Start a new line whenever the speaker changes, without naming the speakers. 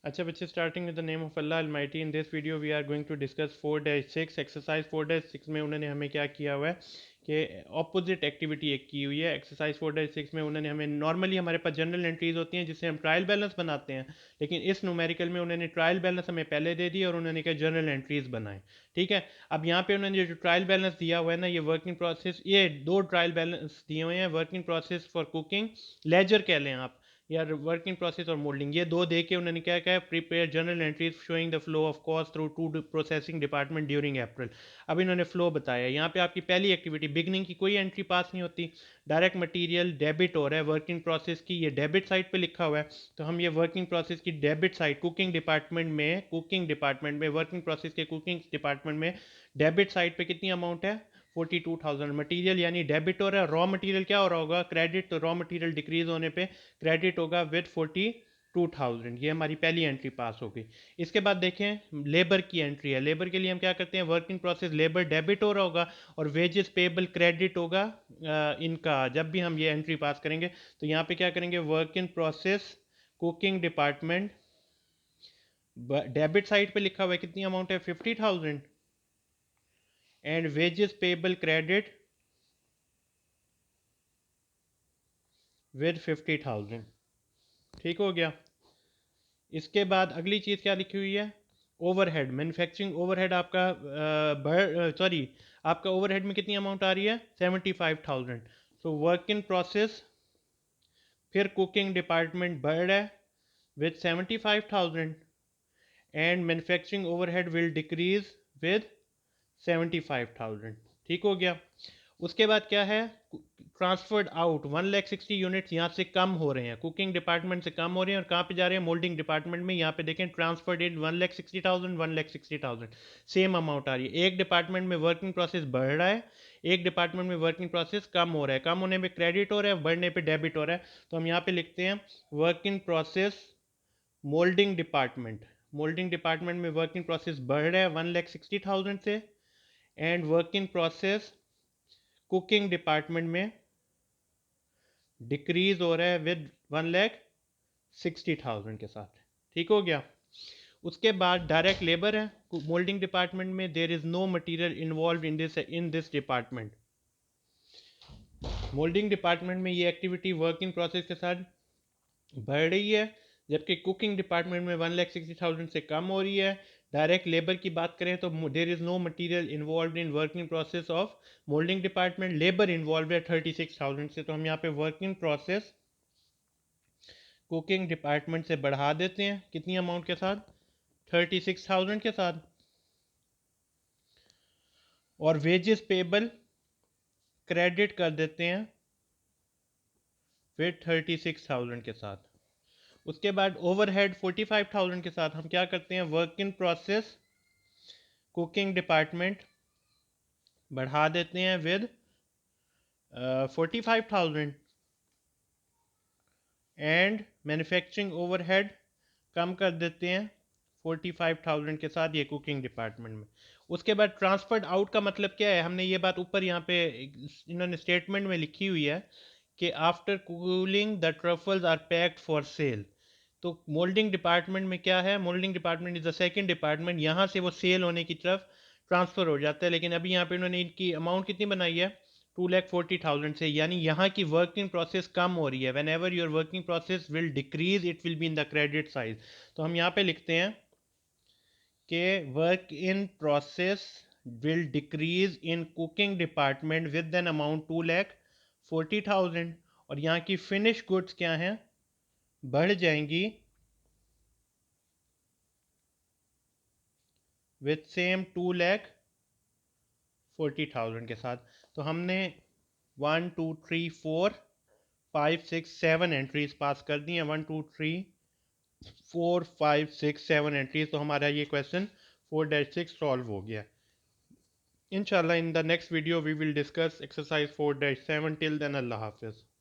अच्छा बच्चे, starting with the name of Allah almighty. In this video we are going to discuss 4-6 exercise. 4-6 में उन्होंने हमें क्या किया हुआ है कि ऑपोजिट एक्टिविटी एक की हुई है। एक्सरसाइज 4-6 में उन्होंने हमें, नॉर्मली हमारे पास जनरल एंट्रीज होती हैं जिससे हम ट्रायल बैलेंस बनाते हैं, लेकिन इस न्यूमेरिकल में उन्होंने ट्रायल बैलेंस हमें पहले दे दिया और उन्होंने कहा जनरल एंट्रीज बनाएं। ठीक है, अब यहाँ पे उन्होंने जो ट्रायल बैलेंस दिया हुआ है ना, ये वर्किंग प्रोसेस, ये दो ट्रायल बैलेंस दिए हुए हैं, working process for cooking, ledger कह लें आप, या वर्किंग प्रोसेस और मोल्डिंग, ये दो दे के उन्होंने क्या कहा, prepare journal entries showing the flow of cost through to processing department during April. अब इन्होंने फ्लो बताया। यहाँ पे आपकी पहली एक्टिविटी, बिगनिंग की कोई एंट्री पास नहीं होती, डायरेक्ट मटेरियल डेबिट हो रहा है वर्किंग प्रोसेस की, ये डेबिट साइड पे लिखा हुआ है। तो हम ये वर्किंग प्रोसेस की डेबिट साइड कुकिंग डिपार्टमेंट में वर्किंग प्रोसेस के कुकिंग डिपार्टमेंट में डेबिट साइड पे कितनी अमाउंट है, 42,000। मटीरियल यानी डेबिट हो रहा है, रॉ मटीरियल क्या हो रहा होगा, क्रेडिट, तो रॉ मटीरियल डिक्रीज होने पे क्रेडिट होगा विद 42,000। ये हमारी पहली एंट्री पास हो गई। इसके बाद देखें लेबर की एंट्री है। लेबर के लिए हम क्या करते हैं, वर्किंग प्रोसेस लेबर डेबिट हो रहा होगा और वेजेस पेबल क्रेडिट होगा इनका। जब भी हम ये एंट्री पास करेंगे तो यहाँ पे क्या करेंगे, working process cooking department, debit side पे लिखा हुआ है कितनी अमाउंट है, 50,000, and wages payable credit with 50,000। ठीक हो गया। इसके बाद अगली चीज़ क्या लिखी हुई है, ओवरहेड, मैन्युफैक्चरिंग ओवरहेड आपका आपका ओवरहेड में कितनी अमाउंट आ रही है, 75,000। सो वर्क इन प्रोसेस, फिर कुकिंग डिपार्टमेंट बढ़ रहा है with 75,000, and manufacturing overhead will decrease with 75,000। ठीक हो गया। उसके बाद क्या है, ट्रांसफर्ड आउट 160 यूनिट्स यहाँ से कम हो रहे हैं, कुकिंग डिपार्टमेंट से कम हो रहे हैं और कहाँ पे जा रहे हैं, मोल्डिंग डिपार्टमेंट में। यहाँ पे देखें ट्रांसफर्ड इन 160,000 160,000, सेम अमाउंट आ रही है। एक डिपार्टमेंट में वर्किंग प्रोसेस बढ़ रहा है, एक डिपार्टमेंट में वर्किंग प्रोसेस कम हो रहा है। कम होने पे क्रेडिट हो रहा है, बढ़ने पे डेबिट हो रहा है। तो हम यहाँ पे लिखते हैं working process moulding department. Moulding department में वर्किंग प्रोसेस बढ़ रहा है 160,000 से, and working process cooking department में डिक्रीज हो रहा है विद 160,000 के साथ। ठीक हो गया। उसके बाद डायरेक्ट लेबर है मोल्डिंग डिपार्टमेंट में, there is no material involve in this department. Moulding department में ये एक्टिविटी वर्किंग प्रोसेस के साथ बढ़ रही है, जबकि कुकिंग डिपार्टमेंट में 160,000 से कम हो रही है। डायरेक्ट लेबर की बात करें तो there is no material involve in working process of moulding department, labour involve है 36,000 से। तो हम यहाँ पे वर्किंग प्रोसेस कुकिंग डिपार्टमेंट से बढ़ा देते हैं कितनी अमाउंट के साथ, 36,000 के साथ, और वेजेस पेबल क्रेडिट कर देते हैं फिर 36,000 के साथ। उसके बाद ओवरहेड 45,000 के साथ हम क्या करते हैं, work in process cooking department बढ़ा देते हैं विद 45,000, एंड मैन्युफैक्चरिंग ओवरहेड कम कर देते हैं 45,000 के साथ, ये कुकिंग डिपार्टमेंट में। उसके बाद ट्रांसफर्ड आउट का मतलब क्या है, हमने ये बात ऊपर यहाँ पे इन्होंने स्टेटमेंट में लिखी हुई है कि after cooling the truffles are packed for sale. तो मोल्डिंग डिपार्टमेंट में क्या है, moulding department is the second department, यहाँ से वो सेल होने की तरफ ट्रांसफ़र हो जाता है। लेकिन अभी यहाँ पे इन्होंने इनकी अमाउंट कितनी बनाई है, 2,40,000 से, यानी यहाँ की वर्किंग प्रोसेस कम हो रही है। When ever your working process will decrease it will be in the credit side. तो हम यहाँ पे लिखते हैं कि work in process will decrease in cooking department with an amount 2,40,000, और यहाँ की फिनिश गुड्स क्या हैं, बढ़ जाएंगी विथ सेम 2,40,000 के साथ। तो हमने 1 2 3 4 5 6 7 एंट्रीज पास कर दी हैं, 1 2 3 4 5 6 7 एंट्रीज। तो हमारा ये क्वेश्चन 4-6 सॉल्व हो गया। इंशाल्लाह in the next video we will discuss exercise 4-7। Till then अल्लाह हाफिज़।